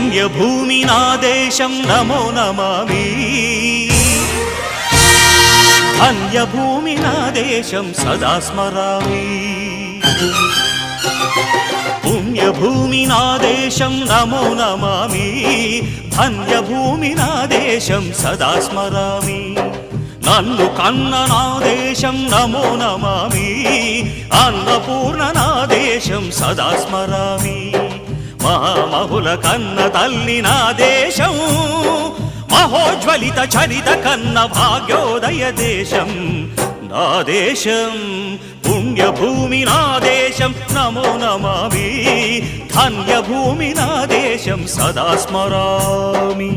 పుణ్యభూమి నా దేశం నమో నమామి ధన్యభూమి నా దేశం సదా స్మరామి పుణ్యభూమి నా దేశం నమో నమామి ధన్యభూమి నా దేశం సదా స్మరామి నన్ను కన్న నా దేశం నమో నమామి అన్నపూర్ణ నా దేశం సదా స్మరామి మహామహుల కన్న తల్లి నా దేశం మహోజ్వలిత చరిత కన్న భాగ్యోదయ దేశం నా దేశం పుణ్యభూమి నా దేశం నమో నమామి ధన్యభూమి నా దేశం సదా స్మరామి